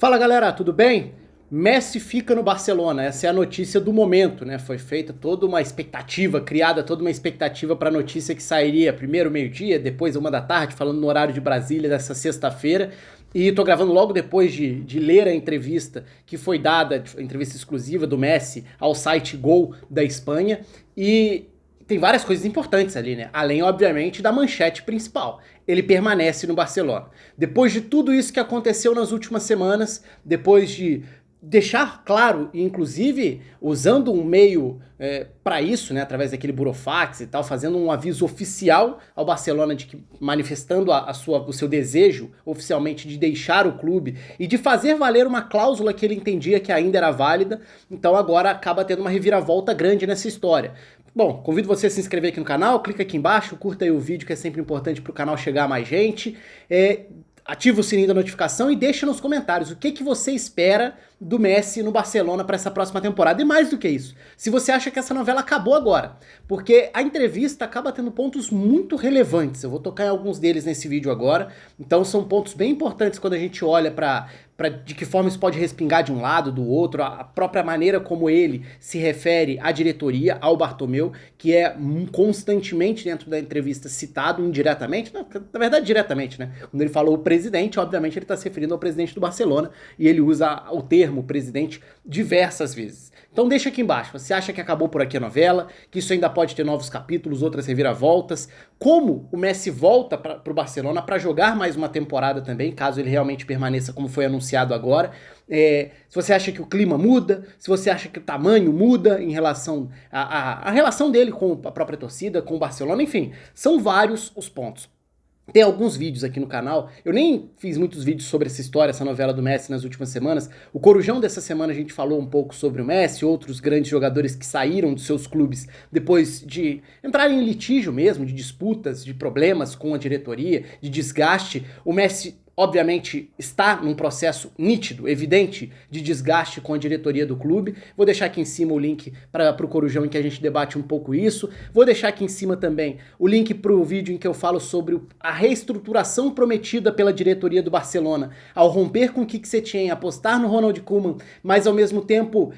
Fala galera, tudo bem? Messi fica no Barcelona, essa é a notícia do momento, né? Foi feita toda uma expectativa, criada toda uma expectativa para a notícia que sairia primeiro meio-dia, depois 1 da tarde, falando no horário de Brasília dessa sexta-feira. E tô gravando logo depois de ler a entrevista que foi dada, a entrevista exclusiva do Messi ao site Gol da Espanha. E tem várias coisas importantes ali, né? Além, obviamente, da manchete principal. Ele permanece no Barcelona. Depois de tudo isso que aconteceu nas últimas semanas, depois de deixar claro, inclusive usando um meio para isso, né, através daquele burofax e tal, fazendo um aviso oficial ao Barcelona de que manifestando o seu desejo oficialmente de deixar o clube e de fazer valer uma cláusula que ele entendia que ainda era válida. Então agora acaba tendo uma reviravolta grande nessa história. Bom, convido você a se inscrever aqui no canal, clica aqui embaixo, curta aí o vídeo que é sempre importante para o canal chegar a mais gente. Ativa o sininho da notificação e deixa nos comentários o que você espera do Messi no Barcelona para essa próxima temporada. E mais do que isso, se você acha que essa novela acabou agora, porque a entrevista acaba tendo pontos muito relevantes. Eu vou tocar em alguns deles nesse vídeo agora, então são pontos bem importantes quando a gente olha para de que forma isso pode respingar de um lado, do outro, a própria maneira como ele se refere à diretoria, ao Bartomeu, que é constantemente dentro da entrevista citado indiretamente, na verdade diretamente, né? Quando ele falou o presidente, obviamente ele está se referindo ao presidente do Barcelona, e ele usa o termo presidente diversas vezes. Então deixa aqui embaixo, você acha que acabou por aqui a novela, que isso ainda pode ter novos capítulos, outras reviravoltas, como o Messi volta para o Barcelona para jogar mais uma temporada também, caso ele realmente permaneça como foi anunciado agora, se você acha que o clima muda, se você acha que o tamanho muda em relação à relação dele com a própria torcida, com o Barcelona, enfim, são vários os pontos. Tem alguns vídeos aqui no canal, eu nem fiz muitos vídeos sobre essa história, essa novela do Messi nas últimas semanas. O Corujão dessa semana a gente falou um pouco sobre o Messi, outros grandes jogadores que saíram dos seus clubes depois de entrarem em litígio mesmo, de disputas, de problemas com a diretoria, de desgaste. O Messi obviamente está num processo nítido, evidente, de desgaste com a diretoria do clube. Vou deixar aqui em cima o link para o Corujão em que a gente debate um pouco isso. Vou deixar aqui em cima também o link para o vídeo em que eu falo sobre a reestruturação prometida pela diretoria do Barcelona ao romper com o Quique Setién, apostar no Ronald Koeman, mas ao mesmo tempo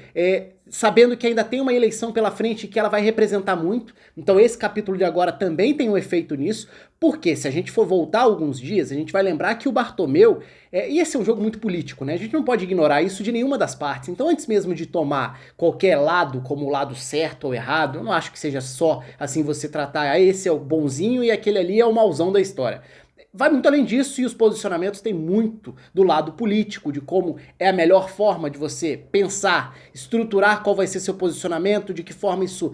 sabendo que ainda tem uma eleição pela frente e que ela vai representar muito. Então esse capítulo de agora também tem um efeito nisso, porque se a gente for voltar alguns dias, a gente vai lembrar que o Bartomeu, e esse é um jogo muito político, né? A gente não pode ignorar isso de nenhuma das partes. Então antes mesmo de tomar qualquer lado como o lado certo ou errado, eu não acho que seja só assim você tratar, esse é o bonzinho e aquele ali é o mauzão da história. Vai muito além disso, e os posicionamentos têm muito do lado político, de como é a melhor forma de você pensar, estruturar qual vai ser seu posicionamento, de que forma isso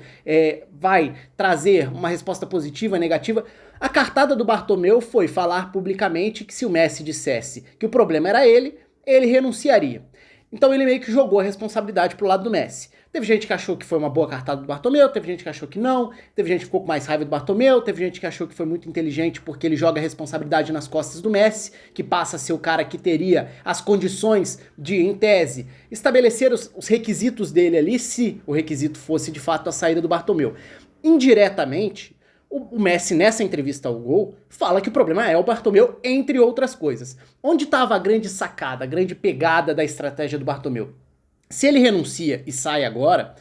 vai trazer uma resposta positiva, negativa. A cartada do Bartomeu foi falar publicamente que se o Messi dissesse que o problema era ele renunciaria. Então ele meio que jogou a responsabilidade pro lado do Messi. Teve gente que achou que foi uma boa cartada do Bartomeu, teve gente que achou que não, teve gente que ficou com mais raiva do Bartomeu, teve gente que achou que foi muito inteligente porque ele joga a responsabilidade nas costas do Messi, que passa a ser o cara que teria as condições de, em tese, estabelecer os requisitos dele ali, se o requisito fosse de fato a saída do Bartomeu. Indiretamente, o Messi, nessa entrevista ao Gol, fala que o problema é o Bartomeu, entre outras coisas. Onde estava a grande sacada, a grande pegada da estratégia do Bartomeu? Se ele renuncia e sai agora,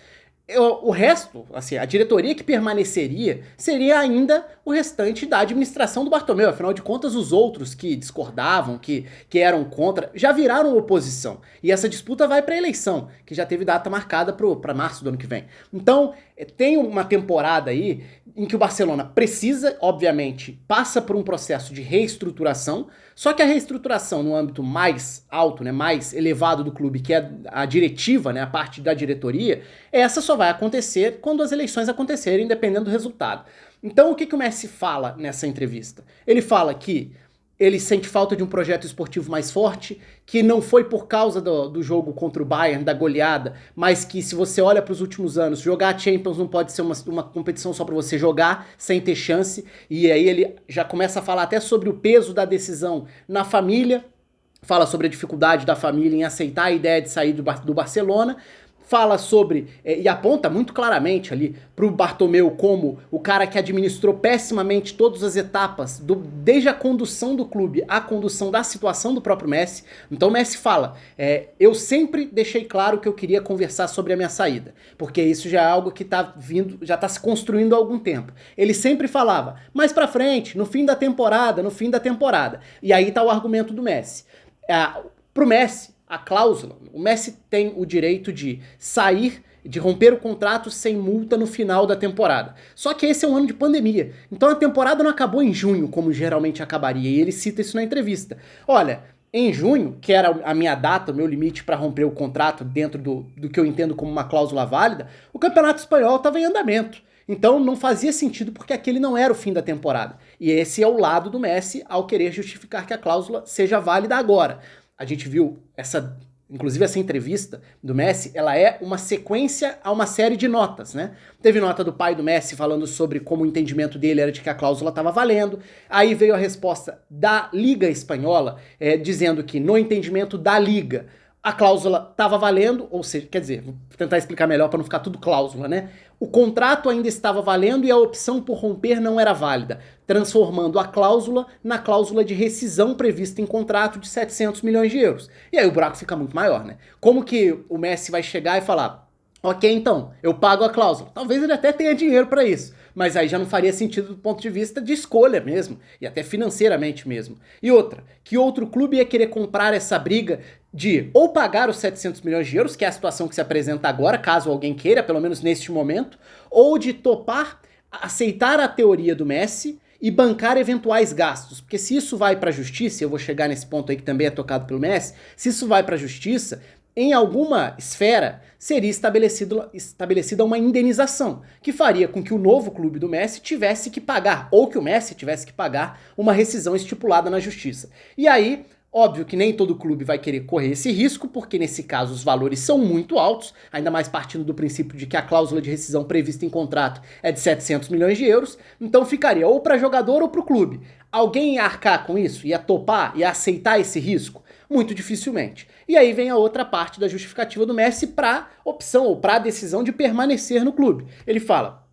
o resto, assim, a diretoria que permaneceria seria ainda o restante da administração do Bartomeu. Afinal de contas, os outros que discordavam, que eram contra, já viraram oposição. E essa disputa vai para a eleição, que já teve data marcada para março do ano que vem. Então, tem uma temporada aí em que o Barcelona precisa, obviamente, passa por um processo de reestruturação, só que a reestruturação no âmbito mais alto, né, mais elevado do clube, que é a diretiva, né, a parte da diretoria, essa só vai acontecer quando as eleições acontecerem, dependendo do resultado. Então o que o Messi fala nessa entrevista? Ele fala que ele sente falta de um projeto esportivo mais forte, que não foi por causa do jogo contra o Bayern, da goleada, mas que se você olha para os últimos anos, jogar a Champions não pode ser uma competição só para você jogar, sem ter chance, e aí ele já começa a falar até sobre o peso da decisão na família, fala sobre a dificuldade da família em aceitar a ideia de sair do Barcelona, fala sobre, e aponta muito claramente ali pro Bartomeu como o cara que administrou pessimamente todas as etapas, desde a condução do clube à condução da situação do próprio Messi. Então o Messi fala, eu sempre deixei claro que eu queria conversar sobre a minha saída, porque isso já é algo que tá vindo, já tá se construindo há algum tempo. Ele sempre falava, mais pra frente, no fim da temporada, no fim da temporada. E aí tá o argumento do Messi. Pro Messi, a cláusula, o Messi tem o direito de sair, de romper o contrato sem multa no final da temporada. Só que esse é um ano de pandemia, então a temporada não acabou em junho, como geralmente acabaria, e ele cita isso na entrevista. Olha, em junho, que era a minha data, o meu limite para romper o contrato dentro do que eu entendo como uma cláusula válida, o Campeonato Espanhol estava em andamento. Então não fazia sentido porque aquele não era o fim da temporada. E esse é o lado do Messi ao querer justificar que a cláusula seja válida agora. A gente viu inclusive essa entrevista do Messi, ela é uma sequência a uma série de notas, né? Teve nota do pai do Messi falando sobre como o entendimento dele era de que a cláusula estava valendo, aí veio a resposta da Liga Espanhola, dizendo que no entendimento da Liga, a cláusula estava valendo, ou seja, quer dizer, vou tentar explicar melhor para não ficar tudo cláusula, né? O contrato ainda estava valendo e a opção por romper não era válida, transformando a cláusula na cláusula de rescisão prevista em contrato de 700 milhões de euros. E aí o buraco fica muito maior, né? Como que o Messi vai chegar e falar, ok, então, eu pago a cláusula. Talvez ele até tenha dinheiro para isso, mas aí já não faria sentido do ponto de vista de escolha mesmo, e até financeiramente mesmo. E outra, que outro clube ia querer comprar essa briga de ou pagar os 700 milhões de euros, que é a situação que se apresenta agora, caso alguém queira, pelo menos neste momento, ou de topar, aceitar a teoria do Messi e bancar eventuais gastos. Porque se isso vai para a justiça, eu vou chegar nesse ponto aí que também é tocado pelo Messi, se isso vai para a justiça, em alguma esfera seria estabelecida uma indenização, que faria com que o novo clube do Messi tivesse que pagar, ou que o Messi tivesse que pagar uma rescisão estipulada na justiça. E aí, óbvio que nem todo clube vai querer correr esse risco, porque nesse caso os valores são muito altos, ainda mais partindo do princípio de que a cláusula de rescisão prevista em contrato é de 700 milhões de euros, então ficaria ou para jogador ou para o clube. Alguém ia arcar com isso? Ia topar? Ia aceitar esse risco? Muito dificilmente. E aí vem a outra parte da justificativa do Messi para opção ou para a decisão de permanecer no clube. Ele fala,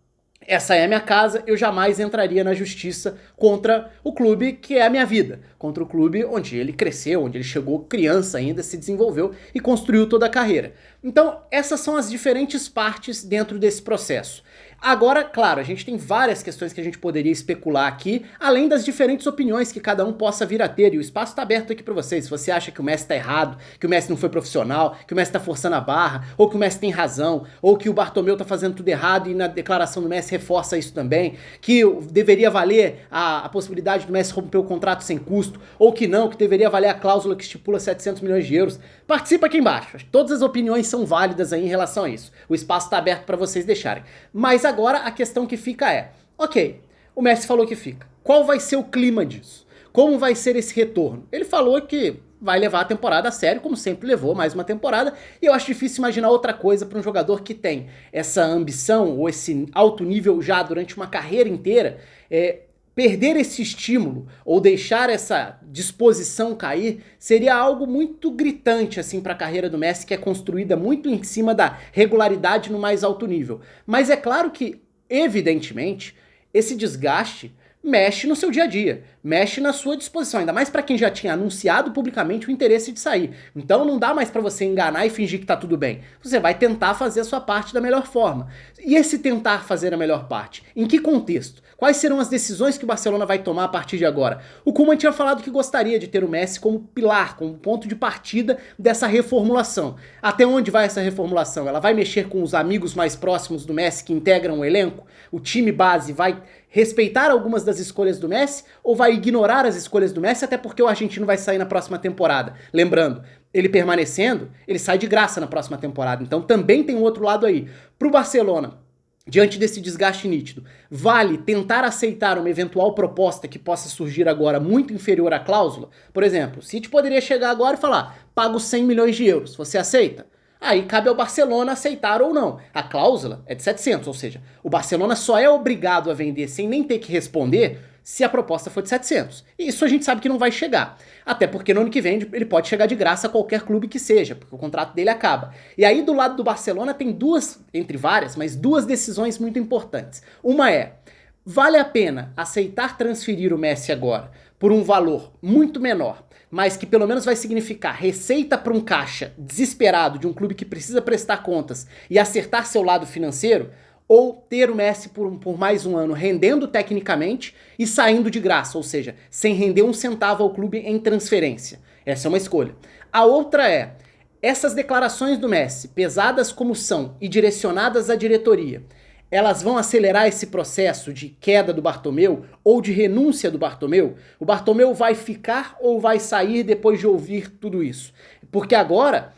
essa é a minha casa, eu jamais entraria na justiça contra o clube que é a minha vida, contra o clube onde ele cresceu, onde ele chegou criança ainda, se desenvolveu e construiu toda a carreira. Então essas são as diferentes partes dentro desse processo. Agora, claro, a gente tem várias questões que a gente poderia especular aqui, além das diferentes opiniões que cada um possa vir a ter, e o espaço está aberto aqui para vocês. Se você acha que o Messi está errado, que o Messi não foi profissional, que o Messi está forçando a barra, ou que o Messi tem razão, ou que o Bartomeu está fazendo tudo errado e na declaração do Messi reforça isso também, que deveria valer a possibilidade do Messi romper o contrato sem custo, ou que não, que deveria valer a cláusula que estipula 700 milhões de euros. Participa aqui embaixo. Todas as opiniões são válidas aí em relação a isso. O espaço está aberto para vocês deixarem. Mas agora a questão que fica é, ok, o Messi falou que fica. Qual vai ser o clima disso? Como vai ser esse retorno? Ele falou que vai levar a temporada a sério, como sempre levou, mais uma temporada, e eu acho difícil imaginar outra coisa para um jogador que tem essa ambição ou esse alto nível já durante uma carreira inteira, perder esse estímulo ou deixar essa disposição cair seria algo muito gritante assim para a carreira do Messi, que é construída muito em cima da regularidade no mais alto nível. Mas é claro que, evidentemente, esse desgaste mexe no seu dia a dia, mexe na sua disposição, ainda mais para quem já tinha anunciado publicamente o interesse de sair. Então não dá mais para você enganar e fingir que tá tudo bem. Você vai tentar fazer a sua parte da melhor forma. E esse tentar fazer a melhor parte? Em que contexto? Quais serão as decisões que o Barcelona vai tomar a partir de agora? O Koeman tinha falado que gostaria de ter o Messi como pilar, como ponto de partida dessa reformulação. Até onde vai essa reformulação? Ela vai mexer com os amigos mais próximos do Messi que integram o elenco? O time base vai respeitar algumas das escolhas do Messi ou vai ignorar as escolhas do Messi, até porque o argentino vai sair na próxima temporada? Lembrando, ele permanecendo, ele sai de graça na próxima temporada, então também tem um outro lado aí. Pro Barcelona, diante desse desgaste nítido, vale tentar aceitar uma eventual proposta que possa surgir agora muito inferior à cláusula? Por exemplo, o City poderia chegar agora e falar, pago 100 milhões de euros, você aceita? Aí cabe ao Barcelona aceitar ou não. A cláusula é de 700, ou seja, o Barcelona só é obrigado a vender sem nem ter que responder se a proposta for de 700. E isso a gente sabe que não vai chegar. Até porque no ano que vem ele pode chegar de graça a qualquer clube que seja, porque o contrato dele acaba. E aí do lado do Barcelona tem duas, entre várias, mas duas decisões muito importantes. Uma é, vale a pena aceitar transferir o Messi agora por um valor muito menor, mas que pelo menos vai significar receita para um caixa desesperado de um clube que precisa prestar contas e acertar seu lado financeiro, ou ter o Messi por mais um ano rendendo tecnicamente e saindo de graça, ou seja, sem render um centavo ao clube em transferência. Essa é uma escolha. A outra é, essas declarações do Messi, pesadas como são e direcionadas à diretoria, elas vão acelerar esse processo de queda do Bartomeu ou de renúncia do Bartomeu? O Bartomeu vai ficar ou vai sair depois de ouvir tudo isso? Porque agora,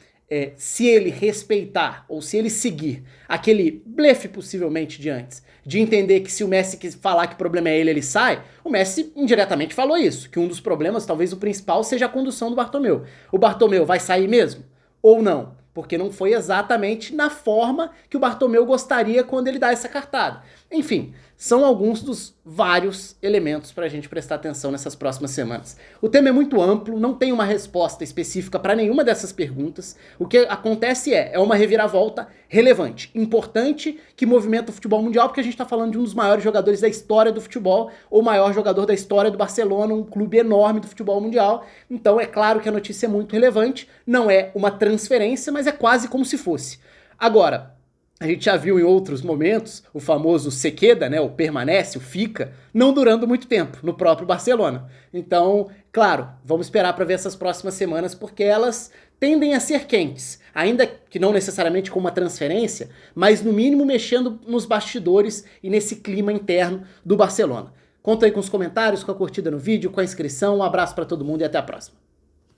se ele respeitar ou se ele seguir aquele blefe possivelmente de antes, de entender que se o Messi falar que o problema é ele, ele sai, o Messi indiretamente falou isso, que um dos problemas, talvez o principal, seja a condução do Bartomeu. O Bartomeu vai sair mesmo? Ou não? Porque não foi exatamente na forma que o Bartomeu gostaria quando ele dá essa cartada. Enfim, são alguns dos vários elementos para a gente prestar atenção nessas próximas semanas. O tema é muito amplo, não tem uma resposta específica para nenhuma dessas perguntas. O que acontece é uma reviravolta relevante, importante, que movimenta o futebol mundial, porque a gente está falando de um dos maiores jogadores da história do futebol, ou o maior jogador da história do Barcelona, um clube enorme do futebol mundial. Então é claro que a notícia é muito relevante, não é uma transferência, mas é quase como se fosse. Agora, a gente já viu em outros momentos o famoso se queda, né, o permanece, o fica, não durando muito tempo no próprio Barcelona. Então, claro, vamos esperar para ver essas próximas semanas, porque elas tendem a ser quentes, ainda que não necessariamente com uma transferência, mas no mínimo mexendo nos bastidores e nesse clima interno do Barcelona. Conta aí com os comentários, com a curtida no vídeo, com a inscrição. Um abraço para todo mundo e até a próxima.